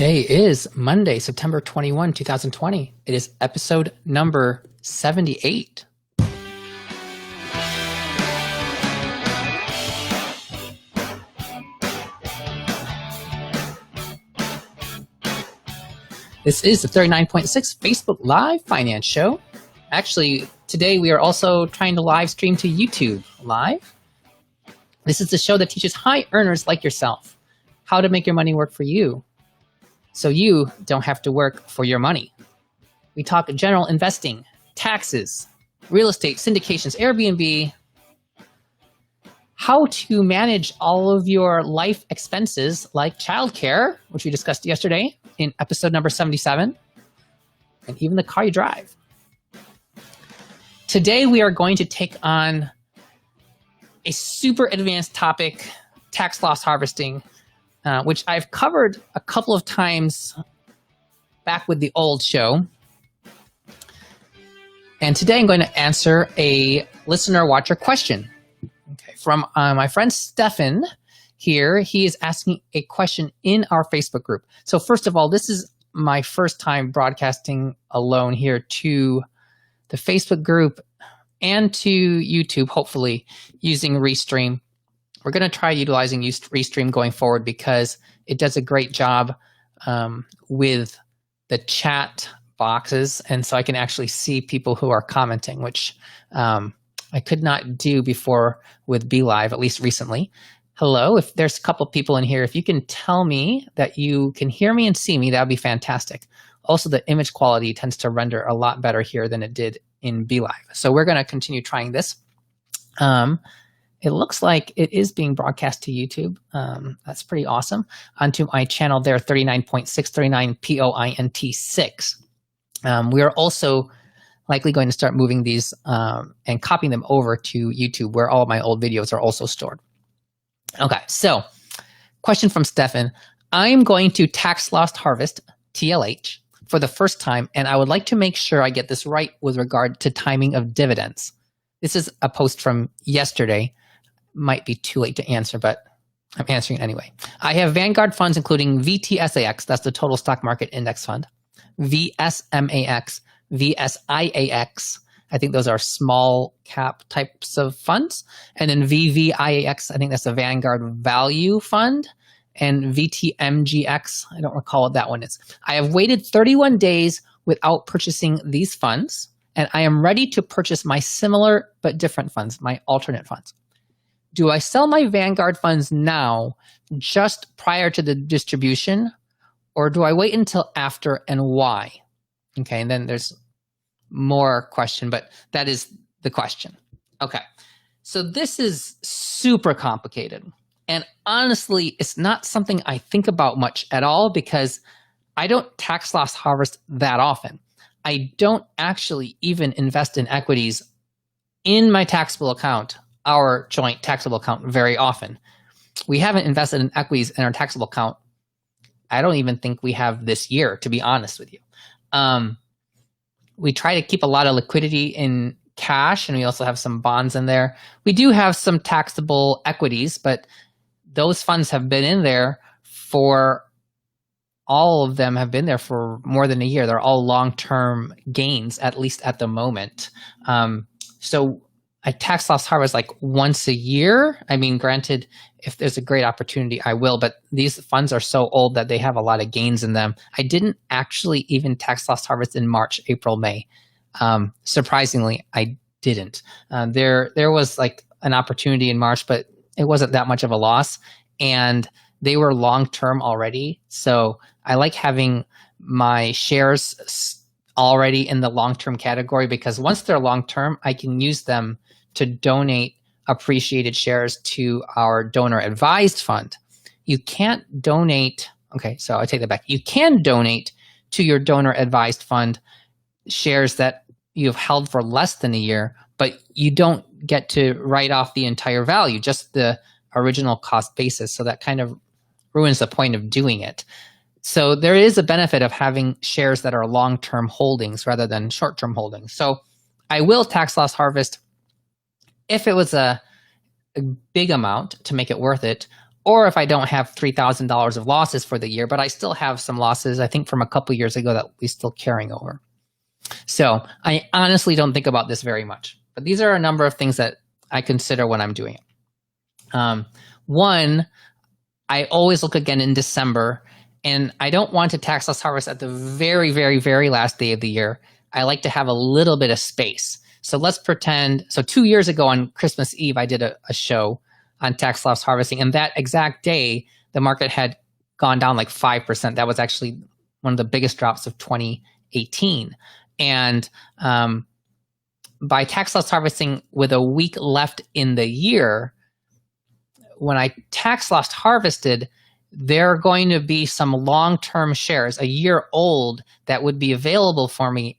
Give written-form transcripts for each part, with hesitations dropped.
Today is Monday, September 21, 2020. It is episode number 78. This is the 39.6 Facebook Live Finance Show. Actually, today we are also trying to live stream to YouTube Live. This is the show that teaches high earners like yourself how to make your money work for you, so you don't have to work for your money. We talk general investing, taxes, real estate, syndications, Airbnb, how to manage all of your life expenses like childcare, which we discussed yesterday in episode number 77, and even the car you drive. Today we are going to take on a super advanced topic, tax loss harvesting, which I've covered a couple of times back with the old show. And today I'm going to answer a listener watcher question. Okay, from my friend Stefan here. He is asking a question in our Facebook group. So first of all, this is my first time broadcasting alone here to the Facebook group and to YouTube, hopefully using Restream. We're going to try utilizing Restream going forward because it does a great job with the chat boxes. And so I can actually see people who are commenting, which I could not do before with BeLive, at least recently. Hello, if there's a couple people in here, if you can tell me that you can hear me and see me, that would be fantastic. Also, the image quality tends to render a lot better here than it did in BeLive. So we're going to continue trying this. It looks like it is being broadcast to YouTube. That's pretty awesome. Onto my channel there, 39.639 POINT6. We are also likely going to start moving these and copying them over to YouTube, where all of my old videos are also stored. Okay, so question from Stefan. I'm going to tax loss harvest, TLH, for the first time, and I would like to make sure I get this right with regard to timing of dividends. This is a post from yesterday. Might be too late to answer, but I'm answering it anyway. I have Vanguard funds, including VTSAX, that's the total stock market index fund, VSMAX, VSIAX, I think those are small cap types of funds, and then VVIAX, I think that's a Vanguard value fund, and VTMGX, I don't recall what that one is. I have waited 31 days without purchasing these funds, and I am ready to purchase my similar but different funds, my alternate funds. Do I sell my Vanguard funds now, just prior to the distribution, or do I wait until after, and why? Okay, and then there's more question, but that is the question. Okay, so this is super complicated. And honestly, it's not something I think about much at all because I don't tax loss harvest that often. I don't actually even invest in equities in my taxable account, our joint taxable account, very often. We haven't invested in equities in our taxable account. I don't even think we have this year, to be honest with you. We try to keep a lot of liquidity in cash, and we also have some bonds in there. We do have some taxable equities, but those funds have been in there for, all of them have been there for more than a year. They're all long-term gains, at least at the moment. So I tax loss harvest like once a year. I mean, granted, if there's a great opportunity, I will, but these funds are so old that they have a lot of gains in them. I didn't actually even tax loss harvest in March, April, May. Surprisingly, I didn't. There was like an opportunity in March, but it wasn't that much of a loss, and they were long-term already. So I like having my shares already in the long-term category, because once they're long-term, I can use them to donate appreciated shares to our donor advised fund. You can't donate, okay, so I take that back. You can donate to your donor advised fund shares that you've held for less than a year, but you don't get to write off the entire value, just the original cost basis. So that kind of ruins the point of doing it. So there is a benefit of having shares that are long-term holdings rather than short-term holdings. So I will tax loss harvest if it was a big amount to make it worth it, or if I don't have $3,000 of losses for the year, but I still have some losses, I think from a couple years ago that we're still carrying over. So I honestly don't think about this very much, but these are a number of things that I consider when I'm doing it. One, I always look again in December, and I don't want to tax loss harvest at the very, very, very last day of the year. I like to have a little bit of space. So let's pretend, so 2 years ago on Christmas Eve, I did a show on tax loss harvesting, and that exact day, the market had gone down like 5%. That was actually one of the biggest drops of 2018. And by tax loss harvesting with a week left in the year, when I tax loss harvested, there are going to be some long-term shares, a year old, that would be available for me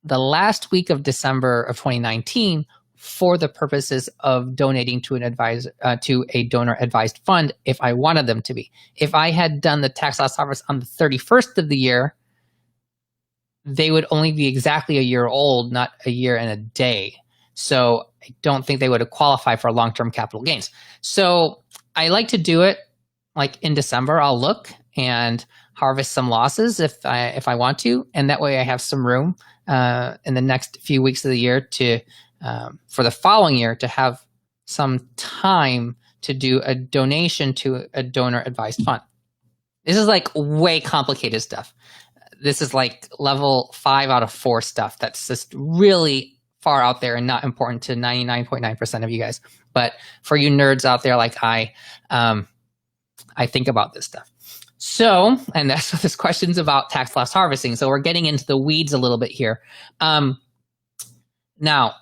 the last week of December of 2019 for the purposes of donating to to a donor-advised fund if I wanted them to be. If I had done the tax loss harvest on the 31st of the year, they would only be exactly a year old, not a year and a day. So I don't think they would have qualified for long-term capital gains. So I like to do it like in December. I'll look and harvest some losses if I want to, and that way I have some room in the next few weeks of the year to for the following year to have some time to do a donation to a donor-advised fund. This is like way complicated stuff. This is like level 5 out of 4 stuff that's just really far out there and not important to 99.9% of you guys. But for you nerds out there like I think about this stuff. So, and that's what this question's about, tax loss harvesting. So we're getting into the weeds a little bit here. Now,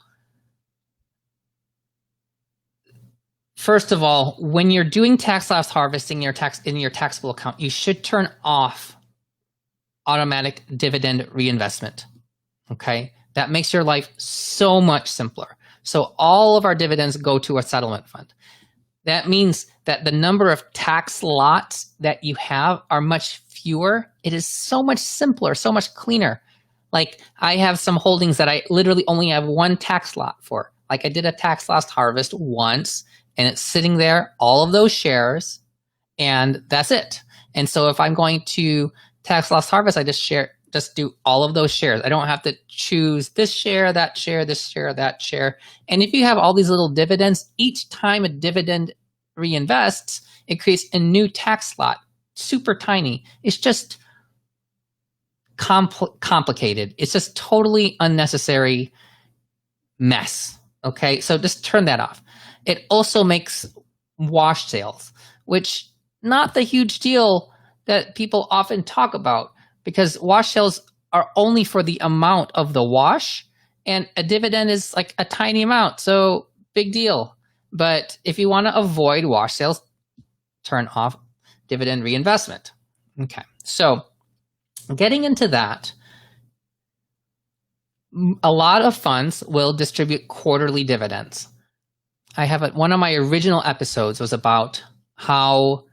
first of all, when you're doing tax loss harvesting in your taxable account, you should turn off automatic dividend reinvestment. Okay, that makes your life so much simpler. So all of our dividends go to a settlement fund. That means that the number of tax lots that you have are much fewer. It is so much simpler, so much cleaner. Like I have some holdings that I literally only have one tax lot for. Like I did a tax loss harvest once and it's sitting there, all of those shares, and that's it. And so if I'm going to tax loss harvest, I just do all of those shares. I don't have to choose this share, that share, this share, that share. And if you have all these little dividends, each time a dividend reinvests, it creates a new tax lot, super tiny. It's just complicated. It's just totally unnecessary mess. Okay, so just turn that off. It also makes wash sales, which not the huge deal that people often talk about, because wash sales are only for the amount of the wash, and a dividend is like a tiny amount, so big deal. But if you want to avoid wash sales, turn off dividend reinvestment. Okay, so getting into that, a lot of funds will distribute quarterly dividends. I have one of my original episodes was about how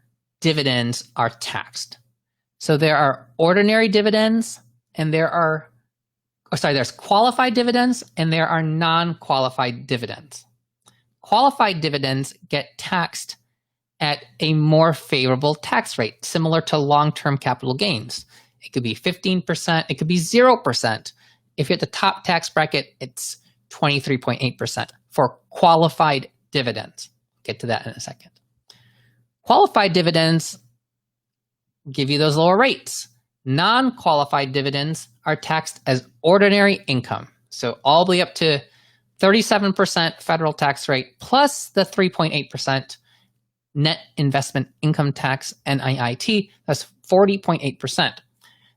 dividends are taxed. So there are ordinary dividends and there's qualified dividends and there are non-qualified dividends. Qualified dividends get taxed at a more favorable tax rate, similar to long-term capital gains. It could be 15%, it could be 0%. If you're at the top tax bracket, it's 23.8% for qualified dividends. Get to that in a second. Qualified dividends give you those lower rates. Non-qualified dividends are taxed as ordinary income. So all the way up to 37% federal tax rate plus the 3.8% net investment income tax, NIIT, that's 40.8%.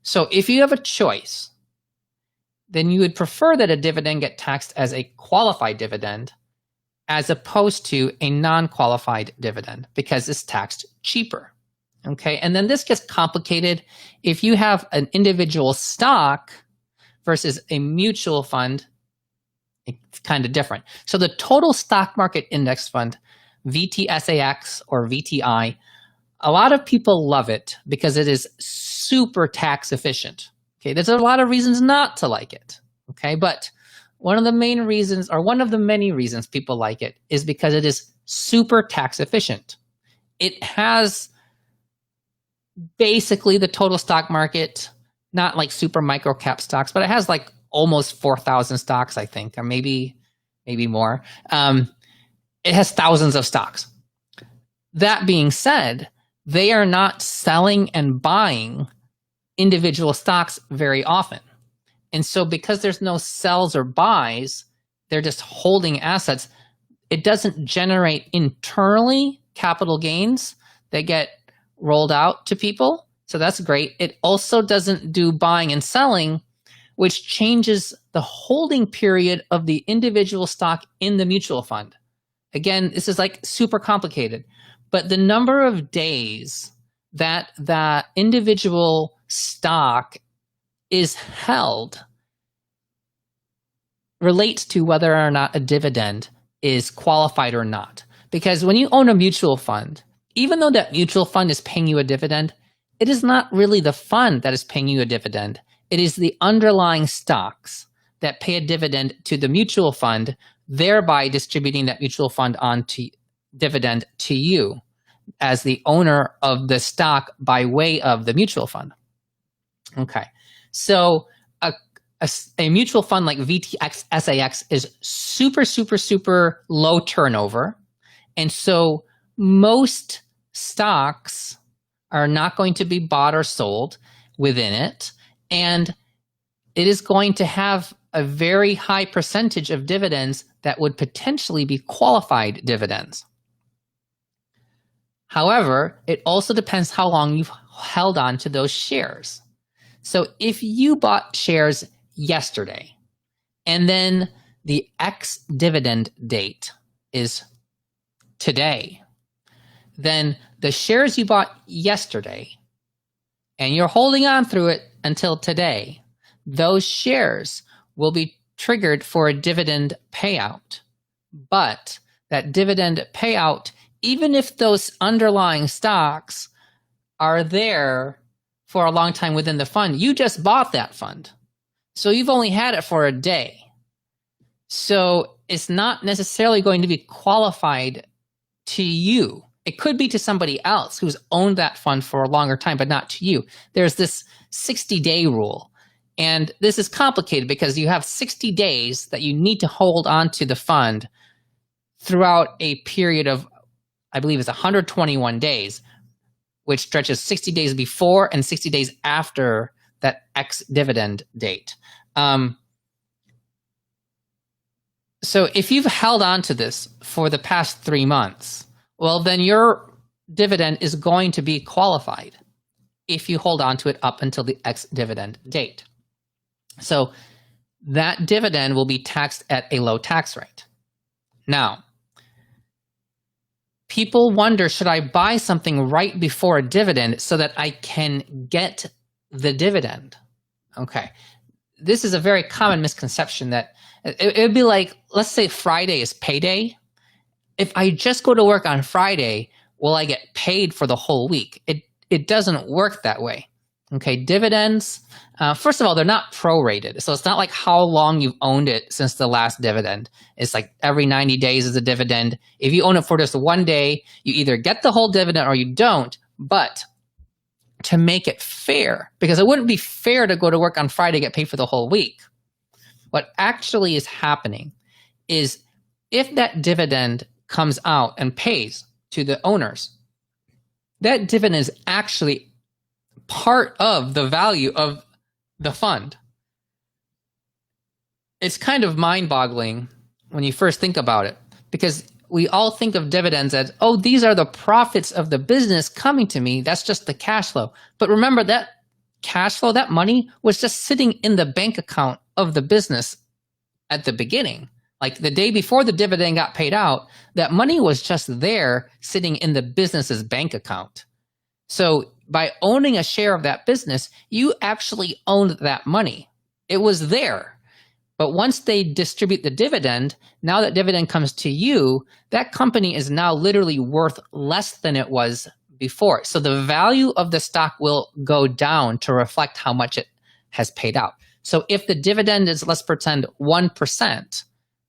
So if you have a choice, then you would prefer that a dividend get taxed as a qualified dividend as opposed to a non-qualified dividend because it's taxed cheaper. Okay, and then this gets complicated if you have an individual stock versus a mutual fund. It's kind of different. So the total stock market index fund, VTSAX or VTI, a lot of people love it because it is super tax efficient. Okay, there's a lot of reasons not to like it. Okay, but one of the main reasons, or one of the many reasons people like it, is because it is super tax efficient. it has basically the total stock market, not like super micro cap stocks, but it has like almost 4,000 stocks, I think, or maybe more. It has thousands of stocks. That being said, they are not selling and buying individual stocks very often. And so because there's no sells or buys, they're just holding assets. It doesn't generate internally capital gains that get rolled out to people. So that's great. It also doesn't do buying and selling, which changes the holding period of the individual stock in the mutual fund. Again, this is like super complicated, but the number of days that the individual stock is held relates to whether or not a dividend is qualified or not. Because when you own a mutual fund, even though that mutual fund is paying you a dividend, it is not really the fund that is paying you a dividend. It is the underlying stocks that pay a dividend to the mutual fund, thereby distributing that mutual fund onto dividend to you as the owner of the stock by way of the mutual fund. Okay, so a mutual fund like VTX SAX is super low turnover, and so most stocks are not going to be bought or sold within it, and it is going to have a very high percentage of dividends that would potentially be qualified dividends. However, it also depends how long you've held on to those shares. So if you bought shares yesterday, and then the ex-dividend date is today, then the shares you bought yesterday, and you're holding on through it until today, those shares will be triggered for a dividend payout. But that dividend payout, even if those underlying stocks are there for a long time within the fund, you just bought that fund. So you've only had it for a day. So it's not necessarily going to be qualified to you. It could be to somebody else who's owned that fund for a longer time, but not to you. There's this 60-day rule. And this is complicated because you have 60 days that you need to hold on to the fund throughout a period of, I believe it's 121 days, which stretches 60 days before and 60 days after that ex-dividend date. So if you've held on to this for the past 3 months, well, then your dividend is going to be qualified if you hold on to it up until the ex-dividend date. So that dividend will be taxed at a low tax rate. Now, people wonder, should I buy something right before a dividend so that I can get the dividend? Okay. This is a very common misconception that it would be like, let's say Friday is payday. If I just go to work on Friday, will I get paid for the whole week? It doesn't work that way. Okay, dividends, first of all, they're not prorated. So it's not like how long you've owned it since the last dividend. It's like every 90 days is a dividend. If you own it for just one day, you either get the whole dividend or you don't. But to make it fair, because it wouldn't be fair to go to work on Friday and get paid for the whole week. What actually is happening is if that dividend comes out and pays to the owners, that dividend is actually part of the value of the fund. It's kind of mind-boggling when you first think about it, because we all think of dividends as, oh, these are the profits of the business coming to me. That's just the cash flow. But remember, that cash flow, that money was just sitting in the bank account of the business at the beginning. Like the day before the dividend got paid out, that money was just there sitting in the business's bank account. So by owning a share of that business, you actually owned that money. It was there. But once they distribute the dividend, now that dividend comes to you, that company is now literally worth less than it was before. So the value of the stock will go down to reflect how much it has paid out. So if the dividend is, let's pretend, 1%,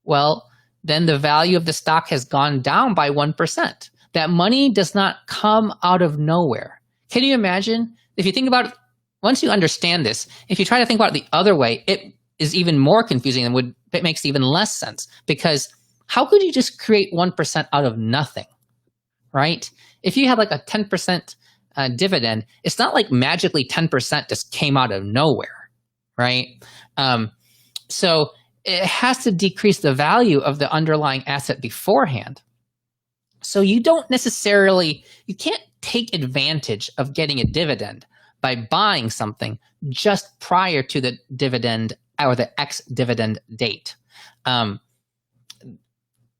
well, then the value of the stock has gone down by 1%. that money does not come out of nowhere. Can you imagine? If you think about it, once you understand this, if you try to think about it the other way, it is even more confusing and it makes even less sense. Because how could you just create 1% out of nothing, right? If you had like a 10% dividend, it's not like magically 10% just came out of nowhere, right? So it has to decrease the value of the underlying asset beforehand. So you can't take advantage of getting a dividend by buying something just prior to the dividend or the ex-dividend date.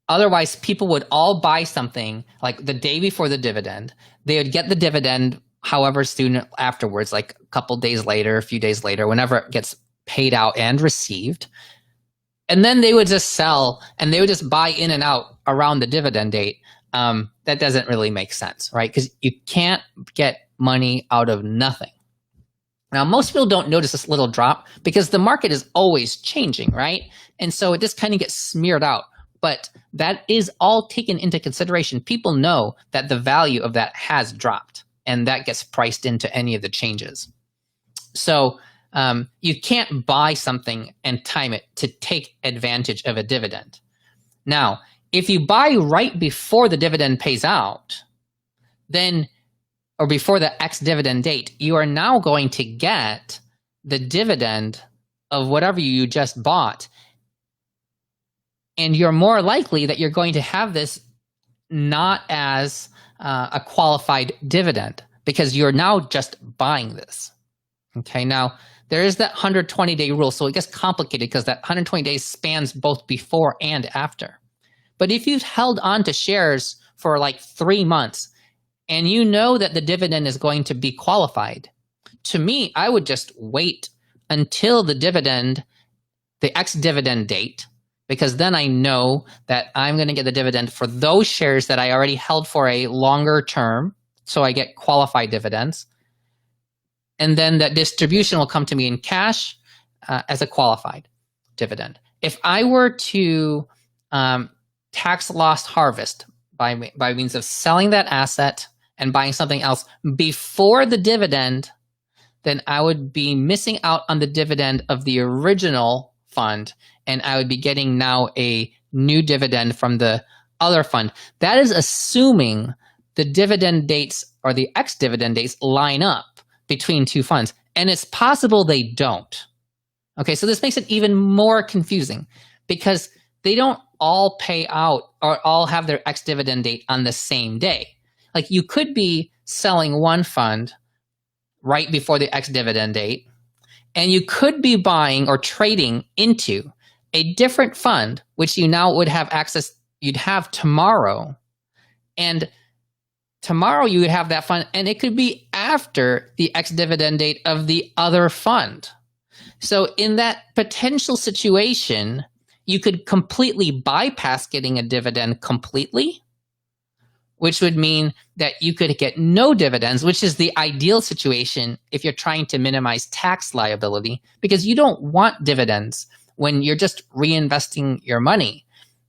Otherwise, people would all buy something like the day before the dividend. They would get the dividend however soon afterwards, like a couple days later, a few days later, whenever it gets paid out and received. And then they would just sell and they would just buy in and out around the dividend date. That doesn't really make sense, right? Because you can't get money out of nothing. Now, most people don't notice this little drop because the market is always changing, right? And so it just kind of gets smeared out. But that is all taken into consideration. People know that the value of that has dropped, and that gets priced into any of the changes. So you can't buy something and time it to take advantage of a dividend. Now, if you buy right before the dividend pays out, then, or before the ex-dividend date, you are now going to get the dividend of whatever you just bought. And you're more likely that you're going to have this not as a qualified dividend because you're now just buying this. Okay, now there is that 120-day rule, so it gets complicated because that 120 days spans both before and after. But if you've held on to shares for like 3 months and you know that the dividend is going to be qualified, to me, I would just wait until the dividend, the ex-dividend date, because then I know that I'm going to get the dividend for those shares that I already held for a longer term, so I get qualified dividends. And then that distribution will come to me in cash as a qualified dividend. If I were to tax loss harvest by means of selling that asset and buying something else before the dividend, then I would be missing out on the dividend of the original fund, and I would be getting now a new dividend from the other fund. That is assuming the dividend dates or the ex-dividend dates line up between two funds, and it's possible they don't. Okay, so this makes it even more confusing because they don't all pay out or all have their ex-dividend date on the same day. Like you could be selling one fund right before the ex-dividend date, and you could be buying or trading into a different fund, which you now would have access, you'd have tomorrow. And tomorrow you would have that fund, and it could be after the ex-dividend date of the other fund. So in that potential situation, you could completely bypass getting a dividend completely, which would mean that you could get no dividends, which is the ideal situation if you're trying to minimize tax liability, because you don't want dividends when you're just reinvesting your money.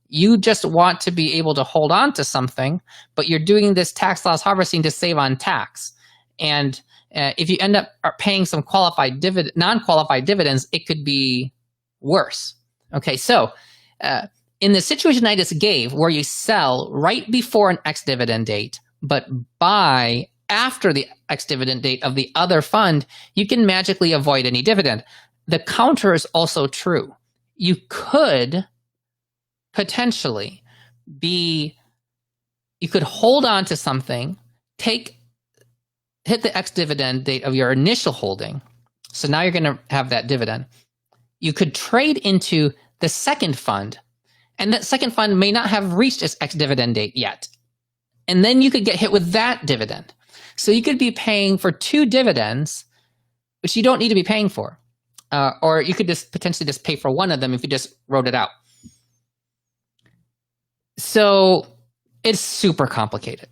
You just want to be able to hold on to something, but you're doing this tax loss harvesting to save on tax. And if you end up paying some non-qualified dividends, it could be worse. Okay, so in the situation I just gave, where you sell right before an ex-dividend date, but buy after the ex-dividend date of the other fund, you can magically avoid any dividend. The counter is also true. You could potentially you could hold on to something, hit the ex-dividend date of your initial holding. So now you're going to have that dividend. You could trade into the second fund, and that second fund may not have reached its ex-dividend date yet. And then you could get hit with that dividend. So you could be paying for two dividends, which you don't need to be paying for. Or you could just potentially just pay for one of them if you just wrote it out. So it's super complicated.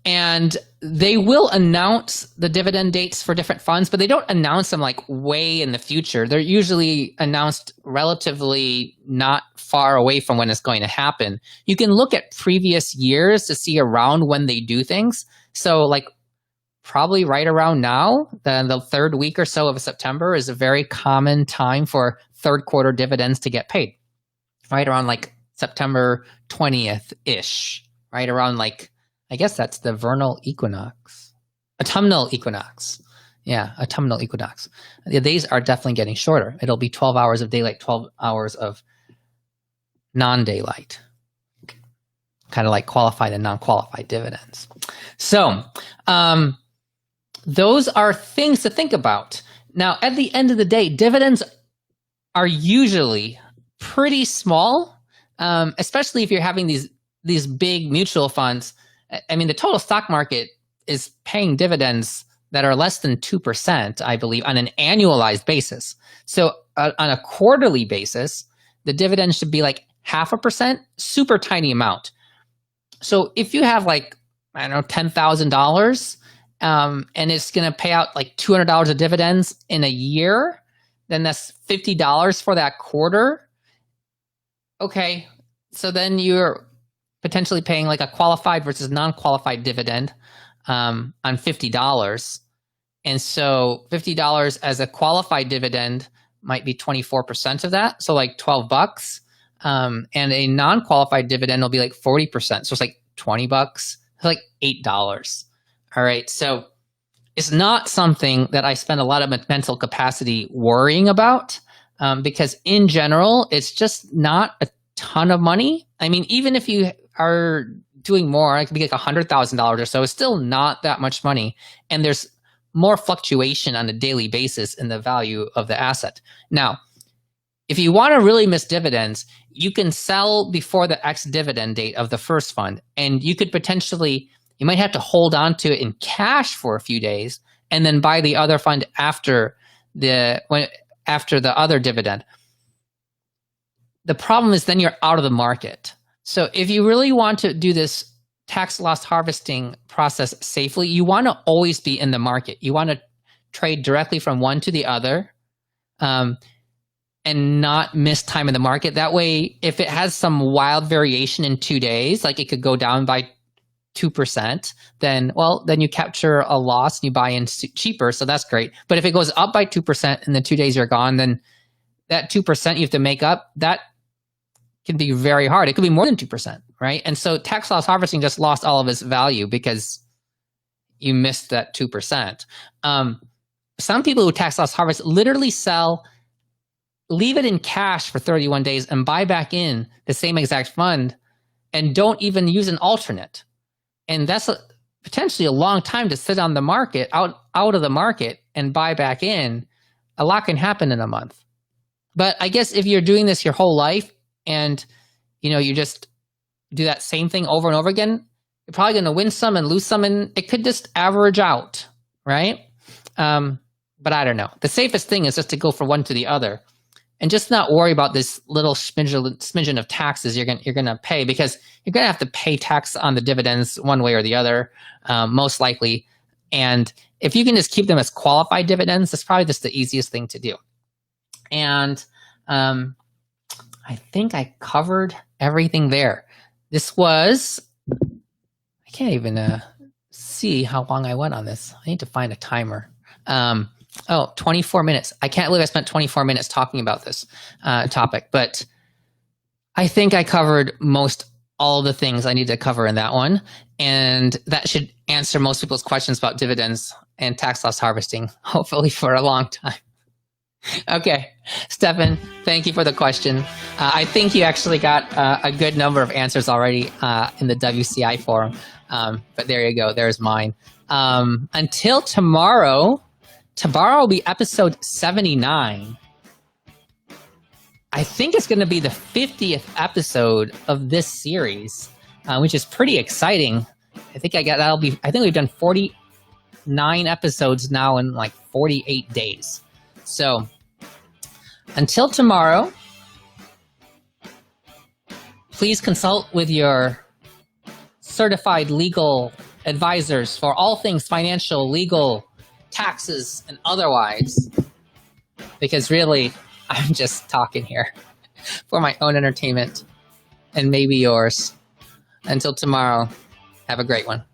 And they will announce the dividend dates for different funds, but they don't announce them like way in the future. They're usually announced relatively not far away from when it's going to happen. You can look at previous years to see around when they do things. So like probably right around now, the third week or so of September is a very common time for third quarter dividends to get paid. Right around like September 20th-ish, right around like, I guess that's the vernal equinox. Autumnal equinox. Yeah, autumnal equinox. The days are definitely getting shorter. It'll be 12 hours of daylight, 12 hours of non-daylight. Kind of like qualified and non-qualified dividends. So those are things to think about. Now, at the end of the day, dividends are usually pretty small, especially if you're having these big mutual funds. I mean, the total stock market is paying dividends that are less than 2%, I believe, on an annualized basis. So on a quarterly basis, the dividend should be like 0.5%, super tiny amount. So if you have like, I don't know, $10,000, and it's going to pay out like $200 of dividends in a year, then that's $50 for that quarter. Okay, so then you're potentially paying like a qualified versus non-qualified dividend on $50. And so $50 as a qualified dividend might be 24% of that, so like $12. And a non-qualified dividend will be like 40%, so it's like $20. It's like $8. All right, so it's not something that I spend a lot of mental capacity worrying about, because in general, it's just not a ton of money. I mean, even if you are doing more, it could be like $100,000 or so, it's still not that much money. And there's more fluctuation on a daily basis in the value of the asset. Now, if you want to really miss dividends, you can sell before the ex-dividend date of the first fund, and you could potentially, you might have to hold on to it in cash for a few days and then buy the other fund after the other dividend. The problem is then you're out of the market. So if you really want to do this tax loss harvesting process safely, you want to always be in the market. You want to trade directly from one to the other, and not miss time in the market. That way, if it has some wild variation in 2 days, like it could go down by 2%, then you capture a loss and you buy in cheaper. So that's great. But if it goes up by 2% in the 2 days you're gone, then that 2% you have to make up, that can be very hard. It could be more than 2%, right? And so tax loss harvesting just lost all of its value because you missed that 2%. Some people who tax loss harvest literally leave it in cash for 31 days and buy back in the same exact fund and don't even use an alternate. And that's potentially a long time to sit on the market, out of the market and buy back in. A lot can happen in a month. But I guess if you're doing this your whole life and you just do that same thing over and over again, you're probably going to win some and lose some, and it could just average out, right? But I don't know. The safest thing is just to go from one to the other and just not worry about this little smidgen of taxes you're gonna pay, because you're gonna have to pay tax on the dividends one way or the other, most likely. And if you can just keep them as qualified dividends, that's probably just the easiest thing to do. And I think I covered everything there. This was, I can't even see how long I went on this. I need to find a timer. 24 minutes. I can't believe I spent 24 minutes talking about this topic, but I think I covered most all the things I need to cover in that one. And that should answer most people's questions about dividends and tax loss harvesting, hopefully for a long time. Okay, Stefan, thank you for the question. I think you actually got a good number of answers already in the WCI forum, but there you go. There's mine. Until tomorrow will be episode 79. I think it's going to be the 50th episode of this series, which is pretty exciting. I think we've done 49 episodes now in like 48 days. So until tomorrow, please consult with your certified legal advisors for all things financial, legal, taxes, and otherwise. Because really, I'm just talking here for my own entertainment and maybe yours. Until tomorrow, have a great one.